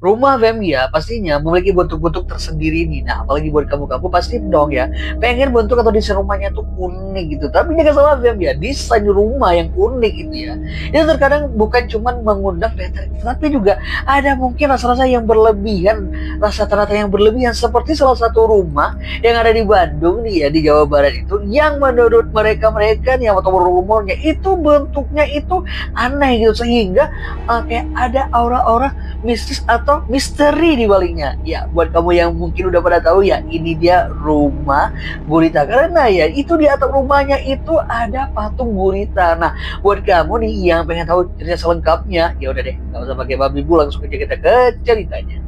Rumah Fem ya pastinya memiliki bentuk-bentuk tersendiri nih. Nah, apalagi buat kamu-kamu pasti dong ya pengen bentuk atau desain rumahnya tuh unik gitu. Tapi jangan salah Fem ya, desain rumah yang unik itu ya, itu terkadang bukan cuma mengundang kreativitas, tapi juga ada mungkin rasa-rasa yang berlebihan, rasa tata yang berlebihan seperti salah satu rumah yang ada di Bandung nih ya, di Jawa Barat itu, yang menurut mereka-mereka nih atau rumornya itu bentuknya itu aneh gitu, sehingga kayak ada aura-aura mistis atau misteri di baliknya. Ya, buat kamu yang mungkin udah pada tahu ya, ini dia rumah gurita. Karena ya, itu di atap rumahnya itu ada patung gurita. Nah, buat kamu nih yang pengen tahu cerita selengkapnya, ya udah deh, nggak usah pakai babi bu, langsung aja kita ke ceritanya.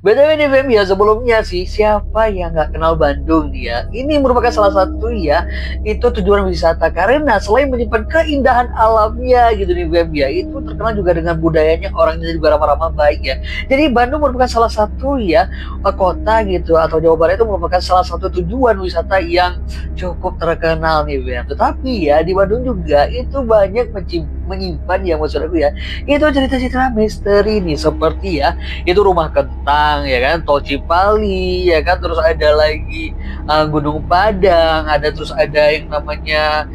BTW nih Fem ya, sebelumnya sih siapa yang nggak kenal Bandung dia? Ini merupakan salah satu ya, itu tujuan wisata karena selain menyimpan keindahan alamnya gitu nih Fem ya, itu terkenal juga dengan budayanya, orangnya juga ramah-ramah baik ya. Jadi Bandung merupakan salah satu ya kota gitu atau Jawa Barat itu merupakan salah satu tujuan wisata yang cukup terkenal nih Fem. Tetapi ya di Bandung juga itu banyak menyimpan ya maksud aku ya, itu cerita-cerita misteri nih, seperti ya itu rumah kentang ya kan, tol Cipali ya kan, terus ada lagi Gunung Padang, ada terus ada yang namanya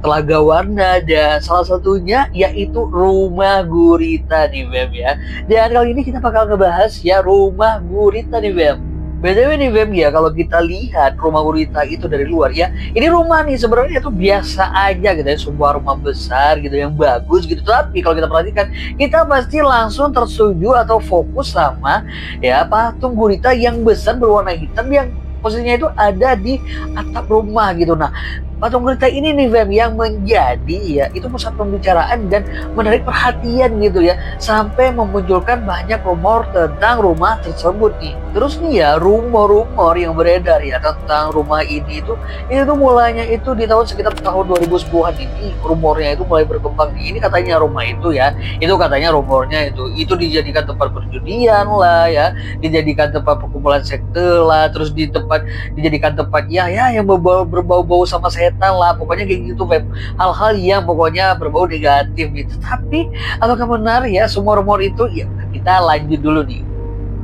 Telaga Warna, dan salah satunya yaitu rumah gurita nih Bem ya. Dan kali ini kita bakal ngebahas ya rumah gurita nih Bem. BTW nih Bem ya, kalau kita lihat rumah gurita itu dari luar ya, ini rumah nih sebenarnya itu biasa aja gitu ya, sebuah rumah besar gitu yang bagus gitu. Tapi kalau kita perhatikan, kita pasti langsung tertuju atau fokus sama ya patung gurita yang besar berwarna hitam yang posisinya itu ada di atap rumah gitu. Nah, patung gurita ini nih Fem yang menjadi ya itu pusat pembicaraan dan menarik perhatian gitu ya, sampai memunculkan banyak rumor tentang rumah tersebut nih. Terus nih ya, rumor-rumor yang beredar ya tentang rumah ini itu tuh mulainya itu di tahun sekitar tahun 2010-an ini, rumornya itu mulai berkembang nih. Ini katanya rumah itu ya, itu katanya rumornya itu dijadikan tempat perjudian lah ya, dijadikan tempat perkumpulan sekte lah, terus dijadikan tempat ya yang berbau-bau sama setan lah, pokoknya kayak gitu Feb, hal-hal yang pokoknya berbau negatif gitu. Tapi apakah benar ya semua rumor itu? Ya kita lanjut dulu nih,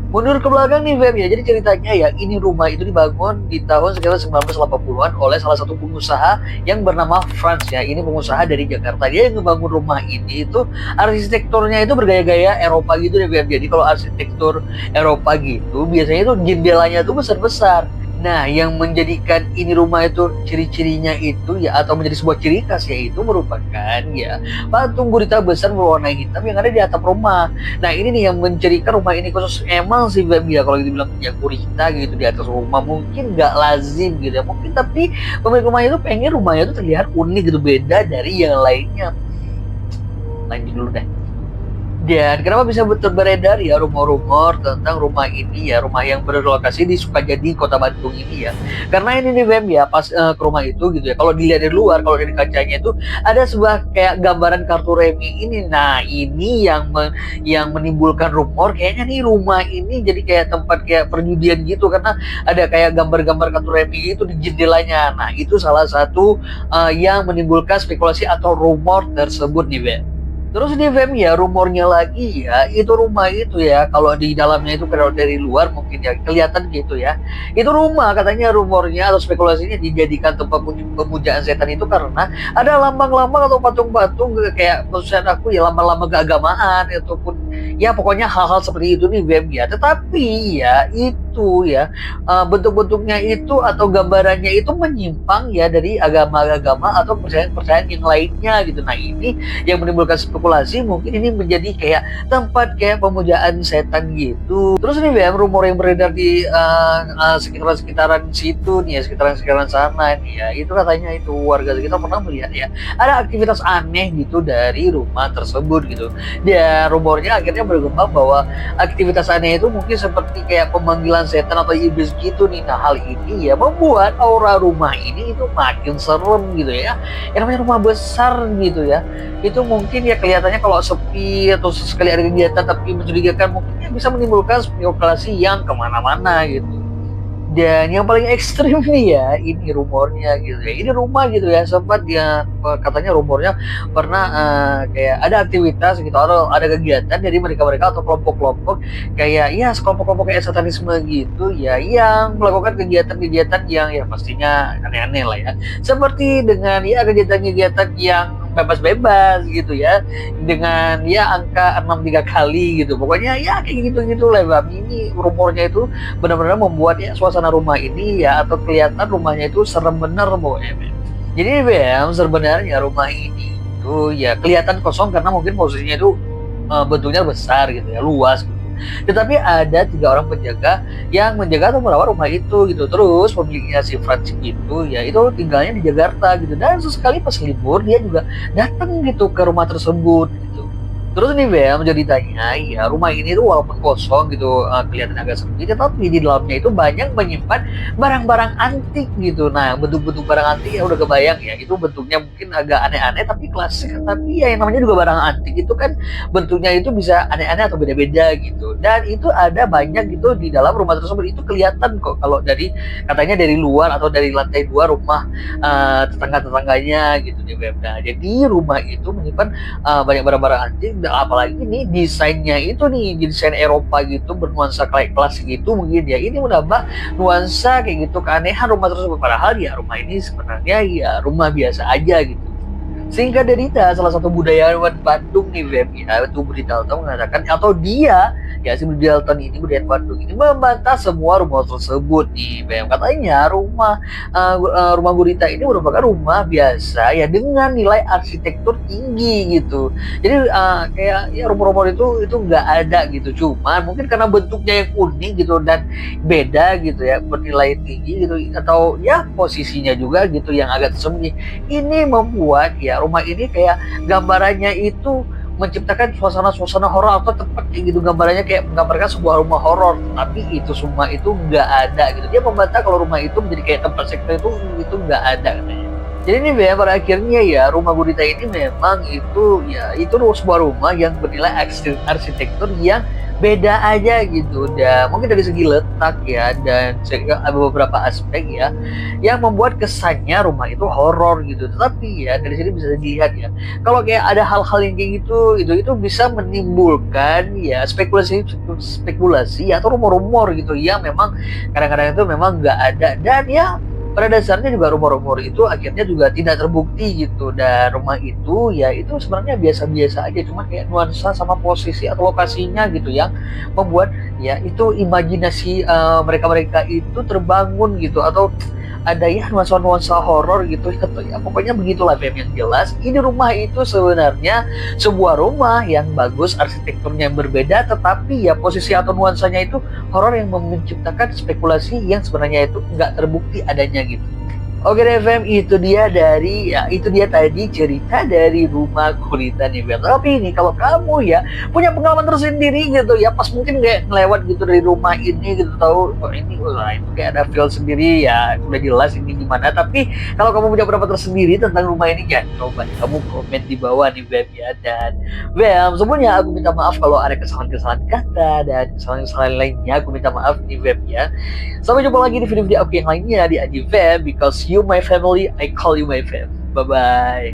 mundur ke belakang nih Feb ya. Jadi ceritanya ya, ini rumah itu dibangun di tahun sekitar 1980-an oleh salah satu pengusaha yang bernama Franz ya. Ini pengusaha dari Jakarta. Dia yang ngebangun rumah ini itu arsitekturnya itu bergaya-gaya Eropa gitu deh Feb. Jadi kalau arsitektur Eropa gitu biasanya itu jendelanya tuh besar-besar. Nah, yang menjadikan ini rumah itu ciri-cirinya itu ya, atau menjadi sebuah ciri khas, yaitu merupakan ya patung gurita besar berwarna hitam yang ada di atap rumah. Nah, ini nih yang mencirikan rumah ini khusus. Emang sih Beb ya, kalau dibilang ya gurita gitu di atas rumah mungkin nggak lazim gitu ya, mungkin, tapi pemilik rumahnya itu pengen rumahnya itu terlihat unik gitu, beda dari yang lainnya. Lanjut dulu deh. Dan kenapa bisa beredar ya rumor-rumor tentang rumah ini ya, rumah yang berlokasi di Sukajadi, Kota Bandung ini ya. Karena ini nih Bem ya, pas ke rumah itu gitu ya, kalau dilihat dari luar, kalau dari kacanya itu ada sebuah kayak gambaran kartu remi ini. Nah, ini yang menimbulkan rumor kayaknya nih rumah ini jadi kayak tempat kayak perjudian gitu, karena ada kayak gambar-gambar kartu remi itu di jendelanya. Nah, itu salah satu yang menimbulkan spekulasi atau rumor tersebut nih Bem. Terus di Fem ya, rumornya lagi ya, itu rumah itu ya, kalau di dalamnya itu kalau dari luar mungkin ya kelihatan gitu ya, itu rumah katanya rumornya atau spekulasinya dijadikan tempat pemujaan setan itu karena ada lambang-lambang atau patung-patung kayak, maksud aku ya lambang-lambang keagamaan ataupun ya pokoknya hal-hal seperti itu nih Fem ya. Tetapi ya itu ya bentuk-bentuknya itu atau gambarannya itu menyimpang ya dari agama-agama atau percayaan-percayaan yang lainnya gitu. Nah, ini yang menimbulkan spekulasi mungkin ini menjadi kayak tempat kayak pemujaan setan gitu. Terus nih BM, rumor yang beredar di sekitaran situ nih ya, sekitaran sana nih ya, itu katanya itu warga sekitar pernah melihat ya ada aktivitas aneh gitu dari rumah tersebut gitu. Dan rumornya akhirnya berkembang bahwa aktivitas aneh itu mungkin seperti kayak pemanggilan setan atau iblis gitu nih. Nah, hal ini ya membuat aura rumah ini itu makin serem gitu ya. Yang namanya rumah besar gitu ya, itu mungkin ya kelihatannya kalau sepi atau sekali ada kegiatan tapi mencurigakan, mungkin bisa menimbulkan spekulasi yang kemana-mana gitu. Dan yang paling ekstrim nih ya, ini rumornya gitu ya. Ini rumah gitu ya, sempat ya katanya rumornya pernah kayak ada aktivitas gitu atau ada kegiatan dari mereka-mereka atau kelompok-kelompok kayak ya kelompok-kelompok kayak satanisme gitu ya yang melakukan kegiatan-kegiatan yang ya pastinya aneh-aneh lah ya. Seperti dengan ya kegiatan-kegiatan yang bebas-bebas gitu ya dengan ya angka 63 kali gitu pokoknya ya kayak gitu-gitu lah Bang. Ini rumornya itu benar-benar membuat ya suasana rumah ini ya atau kelihatan rumahnya itu serem bener pokoknya Bang. Jadi Bang sebenarnya rumah ini itu ya kelihatan kosong karena mungkin posisinya itu bentuknya besar gitu ya luas gitu. Tetapi ada 3 orang penjaga yang menjaga atau merawat rumah itu gitu. Terus pemiliknya si Franz itu ya itu tinggalnya di Jakarta gitu. Dan sesekali pas libur dia juga datang gitu ke rumah tersebut gitu. Terus nih Bel menjadi tanya, ya rumah ini tuh walaupun kosong gitu kelihatan agak sepi, tetapi di dalamnya itu banyak menyimpan barang-barang antik gitu. Nah bentuk-bentuk barang antik ya udah kebayang ya, itu bentuknya mungkin agak aneh-aneh tapi klasik. Tapi ya yang namanya juga barang antik itu kan bentuknya itu bisa aneh-aneh atau beda-beda gitu. Dan itu ada banyak gitu di dalam rumah tersebut itu kelihatan kok kalau dari katanya dari luar atau dari lantai 2 rumah tetangga-tetangganya gitu di Bel. Nah jadi rumah itu menyimpan banyak barang-barang antik apalagi nih desainnya itu nih desain Eropa gitu bernuansa kayak klasik gitu mungkin ya ini menambah nuansa kayak gitu keanehan rumah tersebut padahal ya rumah ini sebenarnya ya rumah biasa aja gitu. Singkat cerita, salah satu budayawan Bandung nih Web ya, itu Budi Dalton mengatakan atau dia ya si Budi Dalton ini budayawan Bandung ini membantah semua rumor tersebut nih Web. Katanya rumah gurita ini merupakan rumah biasa ya dengan nilai arsitektur tinggi gitu. Jadi kayak ya rumor-rumor itu nggak ada gitu. Cuman mungkin karena bentuknya yang unik gitu dan beda gitu ya bernilai tinggi gitu atau ya posisinya juga gitu yang agak tersembunyi. Ini membuat ya rumah ini kayak gambarannya itu menciptakan suasana-suasana horor atau tepat kayak gitu gambarannya kayak menggambarkan sebuah rumah horor tapi itu semua itu nggak ada gitu dia membantah kalau rumah itu menjadi kayak tempat sekte itu nggak ada katanya. Jadi ini ya pada akhirnya ya rumah gurita ini memang itu ya itu sebuah rumah yang bernilai arsitektur yang beda aja gitu dan mungkin dari segi letak ya dan ada beberapa aspek ya yang membuat kesannya rumah itu horor gitu tetapi ya dari sini bisa dilihat ya kalau kayak ada hal-hal yang kayak gitu itu bisa menimbulkan ya spekulasi atau rumor-rumor gitu yang memang kadang-kadang itu memang nggak ada dan ya pada dasarnya juga rumor-rumor itu akhirnya juga tidak terbukti gitu dan rumah itu ya itu sebenarnya biasa-biasa aja cuma kayak nuansa sama posisi atau lokasinya gitu yang membuat ya itu imajinasi mereka-mereka itu terbangun gitu atau ada ya nuansa-nuansa horor gitu ya pokoknya begitulah Feb yang jelas ini rumah itu sebenarnya sebuah rumah yang bagus arsitekturnya yang berbeda tetapi ya posisi atau nuansanya itu horor yang menciptakan spekulasi yang sebenarnya itu nggak terbukti adanya gitu. Oke deh Fem, itu dia tadi cerita dari rumah gurita nih Fem. Tapi ini kalau kamu ya punya pengalaman tersendiri gitu ya pas mungkin kayak ngelewat gitu dari rumah ini gitu tahu oh ini wah itu kayak ada feel sendiri ya udah jelas ini gimana. Tapi kalau kamu punya pendapat tersendiri tentang rumah ini ya coba kamu komen di bawah nih Fem ya. Dan Fem sebelumnya aku minta maaf kalau ada kesalahan-kesalahan kata dan kesalahan-kesalahan lainnya aku minta maaf nih Fem ya. Sampai jumpa lagi di video-video aku yang lainnya di Adi Fem because you my family, I call you my fam. Bye-bye.